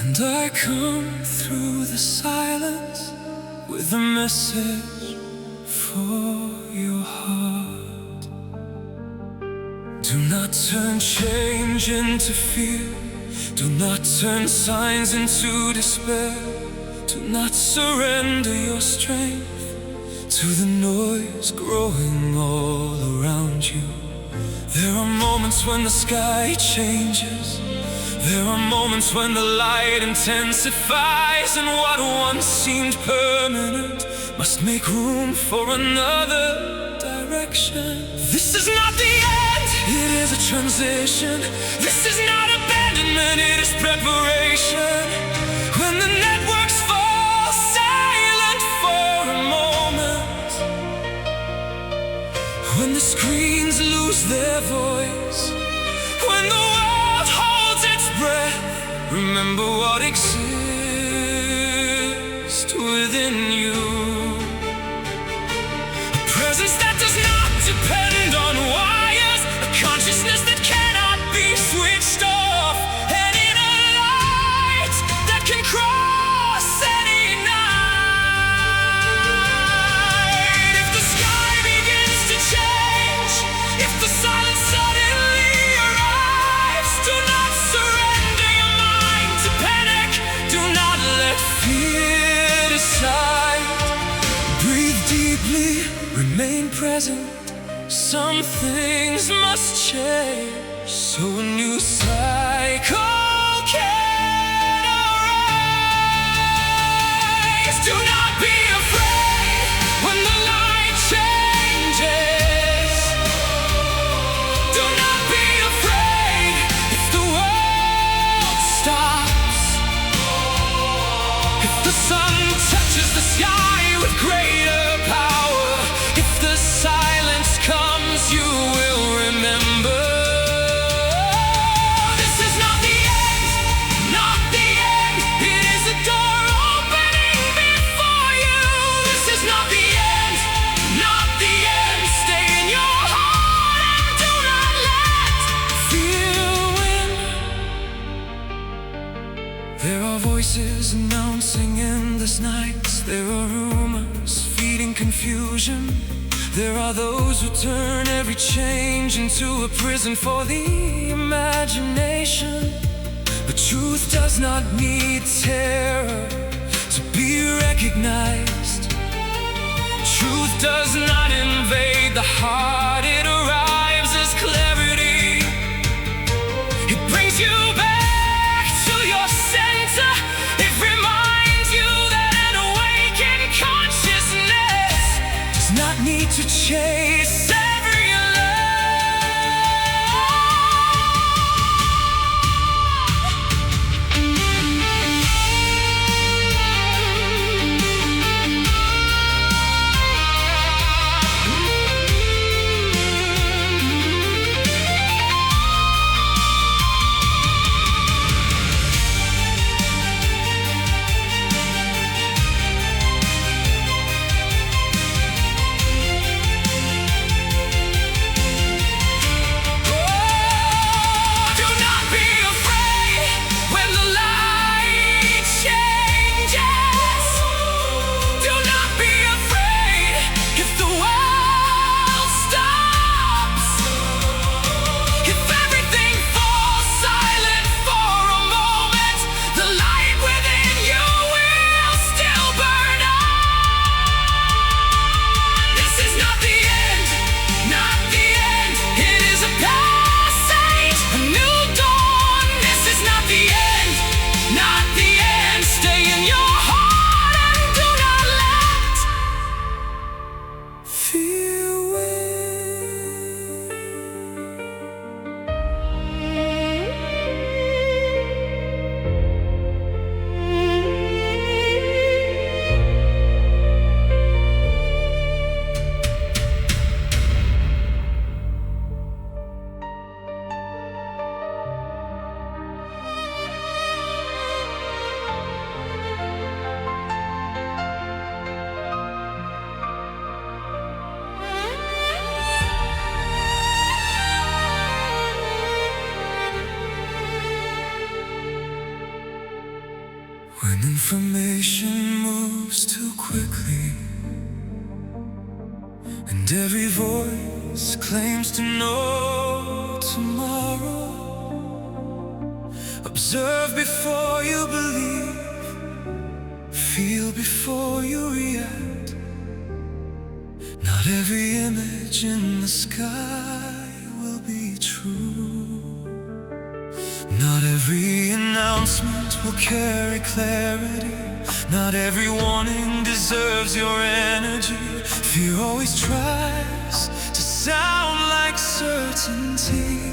And I come through the silence with a message for your heart. Do not turn change into fear. Do not turn signs into despair. Do not surrender your strength to the noise growing all around you. There are moments when the sky changes. There are moments when the light intensifies, and what once seemed permanent must make room for another direction. This is not the end, it is a transition. This is not abandonment, it is preparation. When the networks fall silent for a moment, when the screens lose their voice, when the world holds its breath, remember what exists within you. A presence that does not depend on wires, a consciousness that cannot be switched off, and in a light that can cross any night. If the sky begins to change, if the silence suddenly arrives, do not surrender your mind to panic. Do not let fear decide. Breathe deeply, remain present. Some things must change so a new cycle can arise. Do not be afraid when the light changes. Do not be afraid if the world stops. If the sun touches the sky with greater power, if the silence comes, you will remember. This is not the end, not the end. It is a door opening before you. This is not the end, not the end. Stay in your heart and do not let fear win. There are voices announcing endless nights. There are rumors feeding confusion. There are those who turn every change into a prison for the imagination. But truth does not need terror to be recognized. Truth does not invade the heart, it arrives as clarity. It brings you back to your center. It reminds you that an awakened consciousness does not need to chase every When information moves too quickly and every voice claims to know tomorrow, observe before you believe, feel before you react. Not every image in the sky will be true. Not every announcement will carry clarity. Not every warning deserves your energy. Fear always tries to sound like certainty,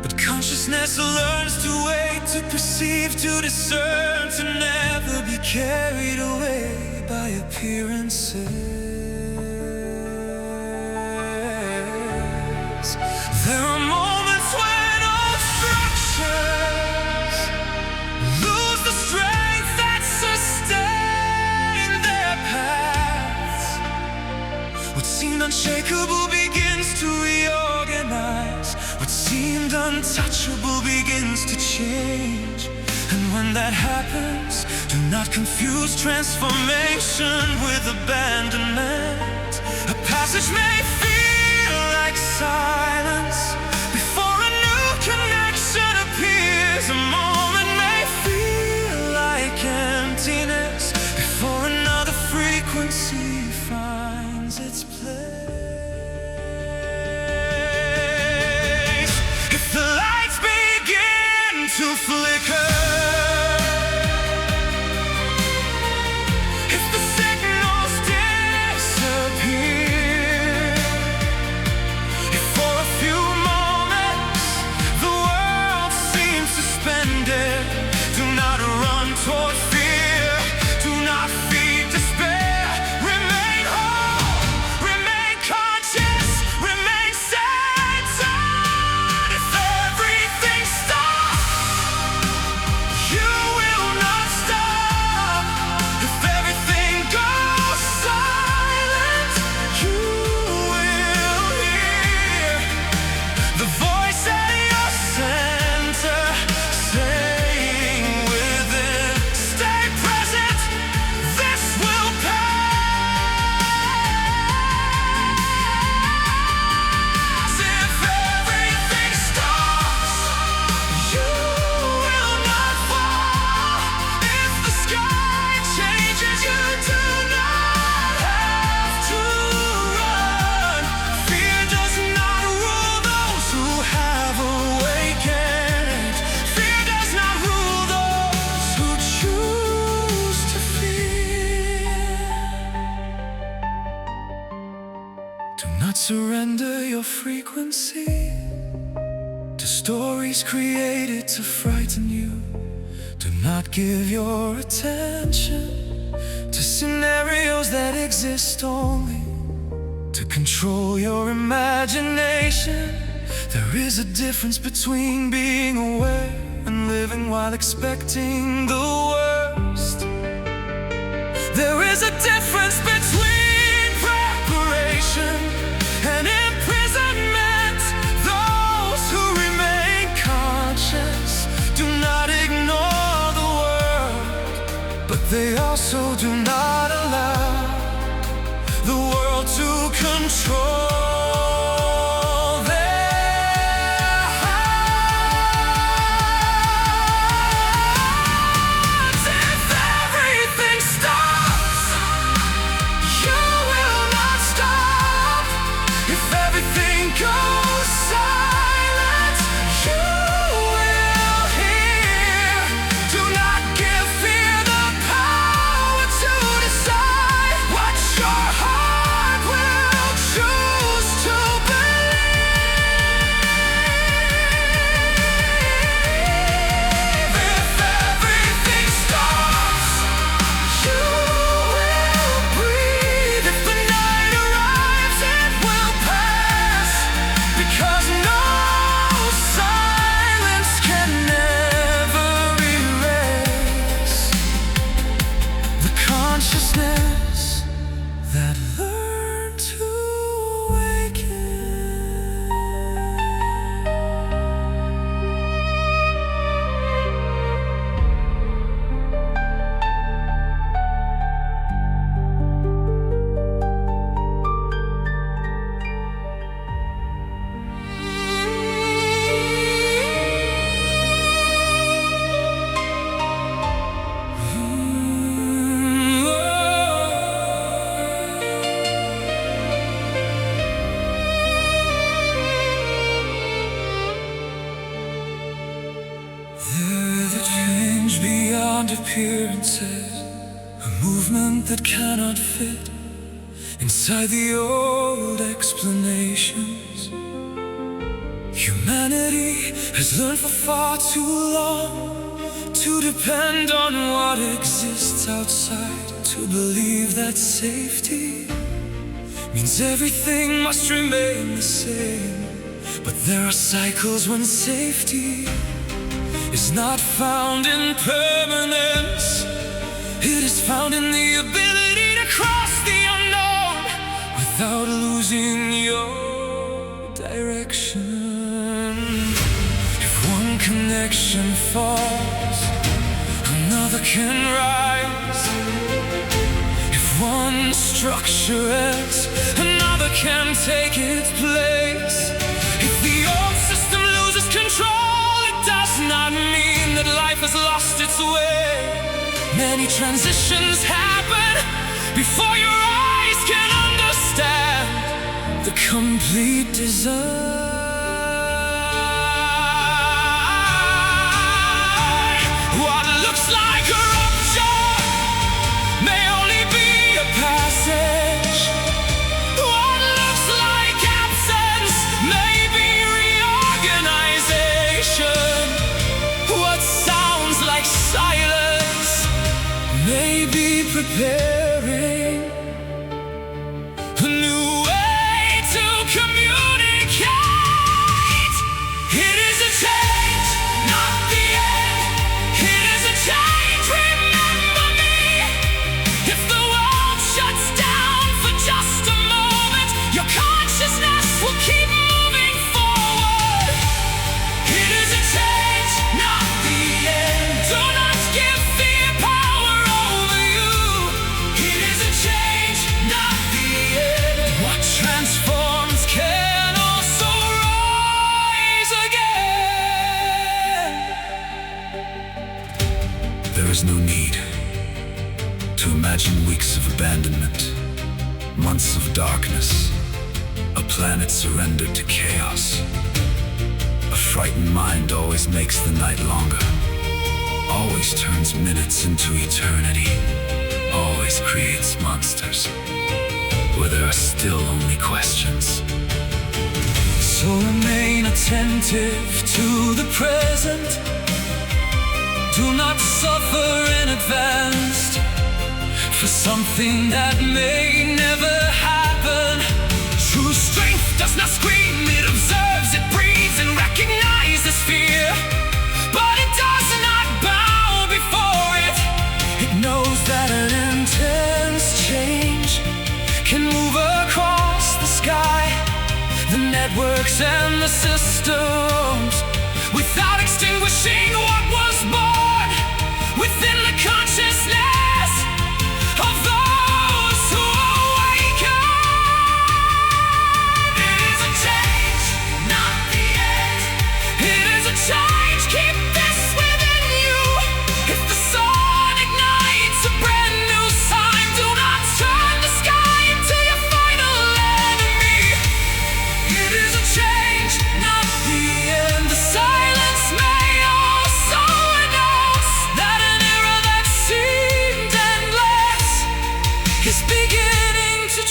but consciousness learns to wait, to perceive, to discern, to never be carried away by appearances. There are moments when all structures lose the strength that sustain their paths. What seemed unshakable begins to reorganize. What seemed untouchable begins to change. And when that happens, do not confuse transformation with abandonment. A passage may feel like silence before a new connection appears. A moment may feel like emptiness before another frequency finds its place. If the lights begin to flicker, toward fear, do not feed despair. Remain whole, remain conscious, remain centered. If everything stops, you will not stop. If everything goes silent, you will hear the voice at your center saying within, stay present, this will pass. If everything stops, you will not fall. If the sky changes, you do not have to run. Fear does not rule those who have awakened. Fear does not rule those who choose to fear. Do not surrender your frequency to stories created to frighten you. Do not give your attention to scenarios that exist only to control your imagination. There is a difference between being aware and living while expecting the worst. There is a difference between preparation and imprisonment. Those who remain conscious do not ignore the world, but they also do not allow the world to control their hearts. If everything stops, you will not stop. If everything goes silent, you will hear. Do not give fear the power to They're the change beyond appearances, a movement that cannot fit inside the old explanations. Humanity has learned for far too long to depend on what exists outside, to believe that safety means everything must remain the same. But there are cycles when safety is not found in permanence. It is found in the ability to cross the unknown without losing your direction. If one connection falls, another can rise. If one structure ends, another can take its place. If the old system loses control, it does not mean that life has lost its way. Many transitions happen before your eyes can understand the complete design. What looks like a rupture may only be a passage. What looks like absence may be reorganization. What sounds like silence may be preparing a new way to communicate. It is a change, not the end. It is a change, remember me. If the world shuts down for just a moment, your consciousness will keep moving forward. It is a change, not the end. Do not give fear power over you. It is a change, not the end. What transforms can also rise again. There is no need to imagine weeks of abandonment, months of darkness, a planet surrendered to chaos. A frightened mind always makes the night longer, always turns minutes into eternity, always creates monsters where there are still only questions. So remain attentive to the present. Do not suffer in advance for something that may never happen. True strength does not scream, it observes, it breathes and recognizes fear. But it does not bow before it. It knows that an intense change can move across the sky, the networks and the systems, without extinguishing what was born within the consciousness of those who awaken. It is a change, not the end. It is a change, keep this within you. If the sun ignites a brand new sign, do not turn the sky into your final enemy. It is a change, not the end. The silence may also announce that an era that seemed endless is beginning to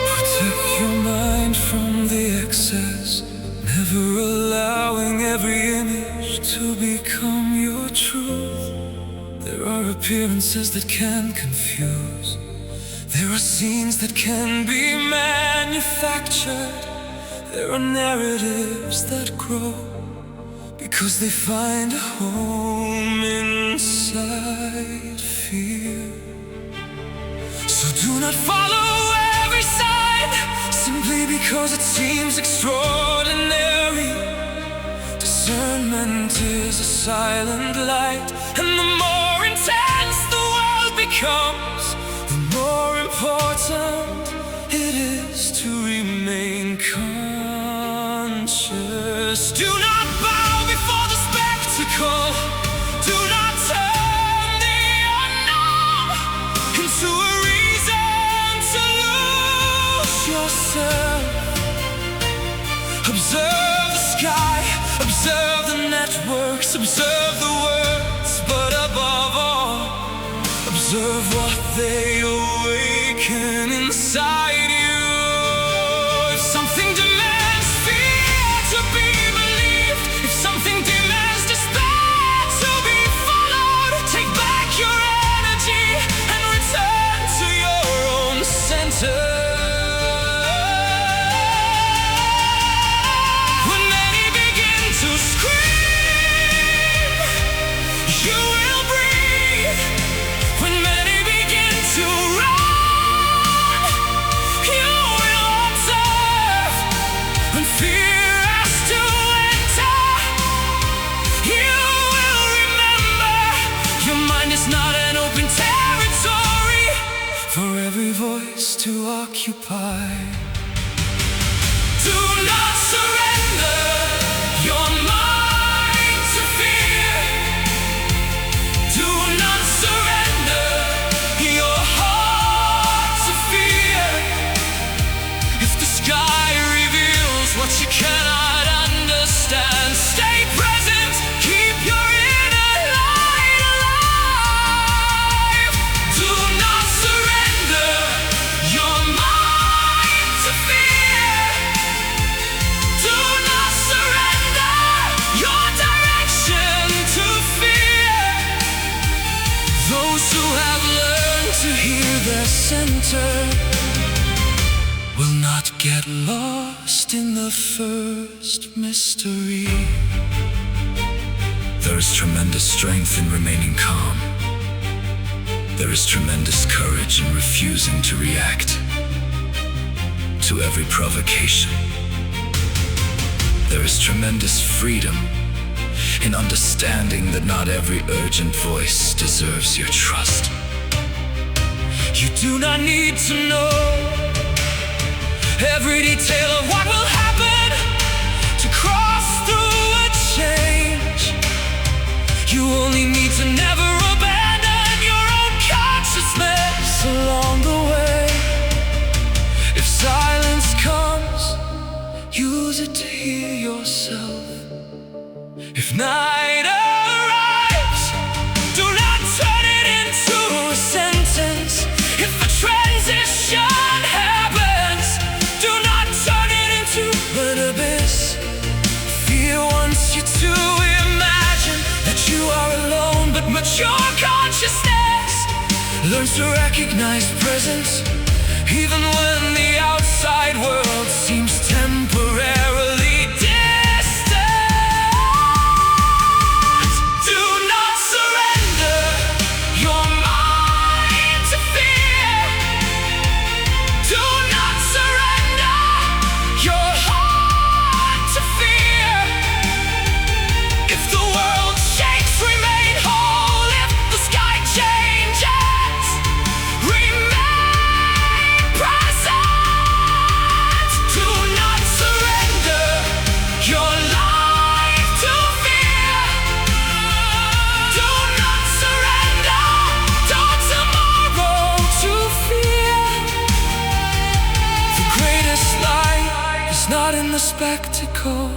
protect your mind from the excess, never allowing every image to become your truth. There are appearances that can confuse. There are scenes that can be manufactured. There are narratives that grow because they find a home inside fear. So do not follow every sign simply because it seems extraordinary. Discernment is a silent light, and the more intense the world becomes, becomes, the more important it is to remain conscious. Do not bow before the spectacle. Do not turn the unknown into a reason to lose yourself. Observe the sky, observe the networks, observe the words, but above all, observe what they awaken inside you. If something demands fear to be believed, if something demands despair to be followed, take back your energy and return to your own center. When many begin to scream, you will breathe. When many begin to run, you will observe. When fear has to enter, you will remember. Your mind is not an open territory for every voice to occupy. Do not surrender your mind to fear. Do not surrender your heart to fear. If the sky reveals what you cannot understand, stay present, keep your inner light alive. Do not surrender your mind to fear. Do not surrender your direction to fear. Those who have learned to hear their center will not get lost in the first mystery. There is tremendous strength in remaining calm. There is tremendous courage in refusing to react to every provocation. There is tremendous freedom in understanding that not every urgent voice deserves your trust. You do not need to know every detail of what will happen to cross through a change. You only need to never abandon your own consciousness along the way. If silence comes, use it to hear yourself. If night arrives, do not turn it into a sentence. If a transition happens, do not turn it into an abyss. Fear wants you to imagine that you are alone, but mature consciousness learns to recognize presence even when the outside world seems temporarily distant. Do not surrender your mind to fear. Do not surrender your heart to fear. If the world shakes, remain whole. If the sky changes, remain present. Do not surrender your life to fear. Do not surrender tomorrow to fear. The greatest light is not in the spectacle.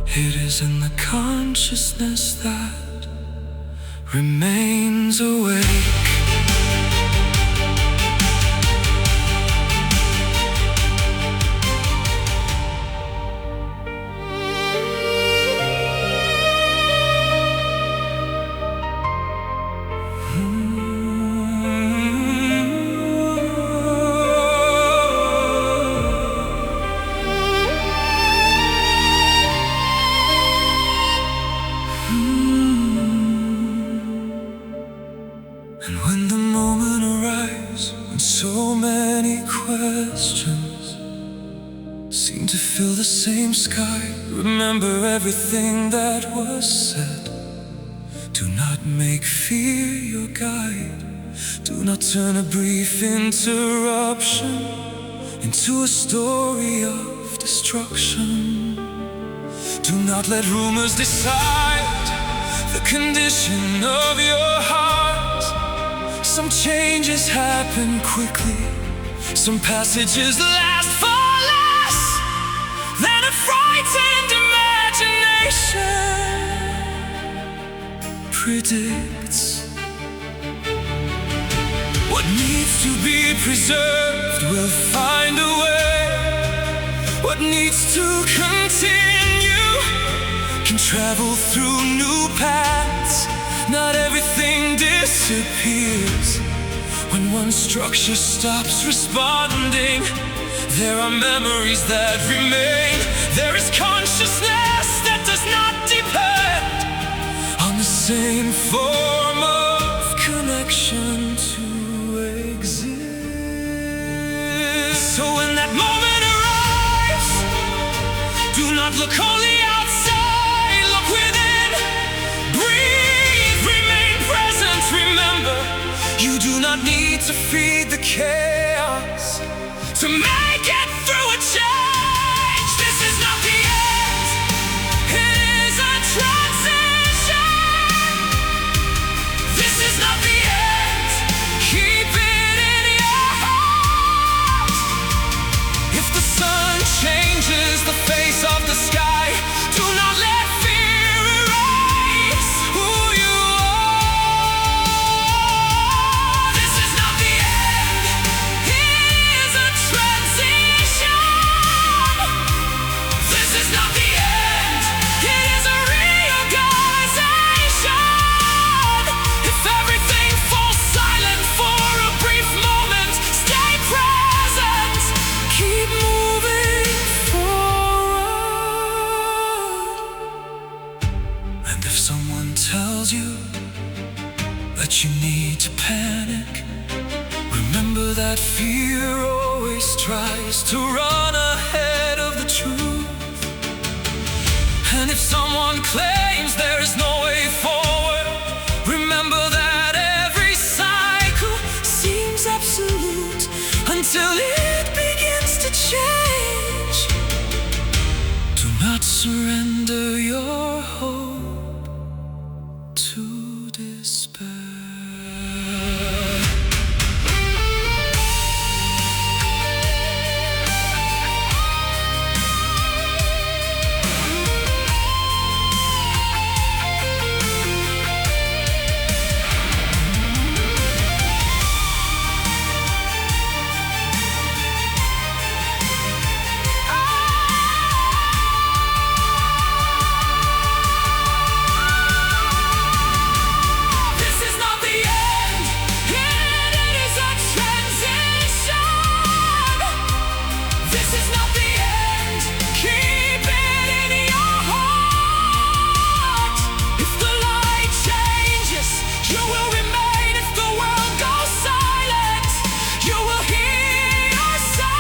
It is in the consciousness that remains awake. And when the moment arrives, when so many questions seem to fill the same sky, remember everything that was said. Do not make fear your guide. Do not turn a brief interruption into a story of destruction. Do not let rumors decide the condition of your heart. Some changes happen quickly, some passages last for less than a frightened imagination predicts. What needs to be preserved will find a way. What needs to continue can travel through new paths. Not everything disappears. When one structure stops responding, there are memories that remain. There is consciousness that does not depend on the same form of connection to exist. So when that moment arrives, do not look only outside, look within. Breathe, remain present, remember, you do not need to feed the chaos to make it through a change. This is not the end, it is a transition. This is not the end, keep it in your heart. If the sun changes the face of the sky, do not let fear erase who you are. This is not the end, it is a transition. This is not the end, it is a reorganization. If everything falls silent for a brief moment, stay present, keep moving forward. And if someone tells you that you need to panic, remember that fear always tries to run ahead of the truth. And if someone claims there is no way forward, remember that every cycle seems absolute until it begins to change. Do not surrender your hope to despair. This is not the end, it is a transition. This is not the end, keep it in your heart. If the light changes, you will remain. If the world goes silent, you will hear yourself.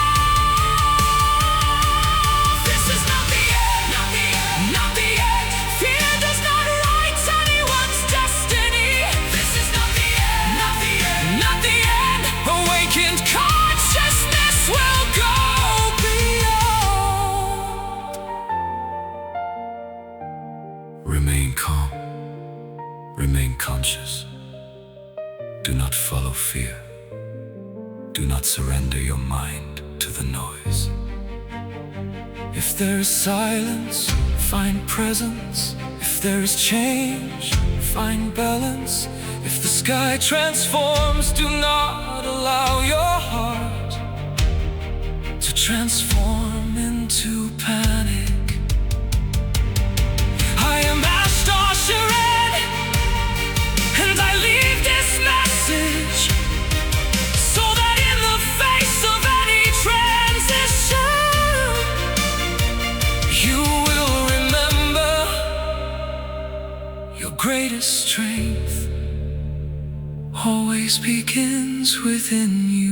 This is not the end, not the end, not the end. Fear does not write anyone's destiny. This is not the end, not the end, not the end. Awakened consciousness will go beyond. Remain calm, remain conscious. Do not follow fear. Do not surrender your mind to the noise. If there is silence, find presence. If there is change, find balance. If the sky transforms, do not allow your heart to transform into panic. I am Ashtar Sheran, and I leave this message so that in the face of any transition, you will remember your greatest strength always begins within you.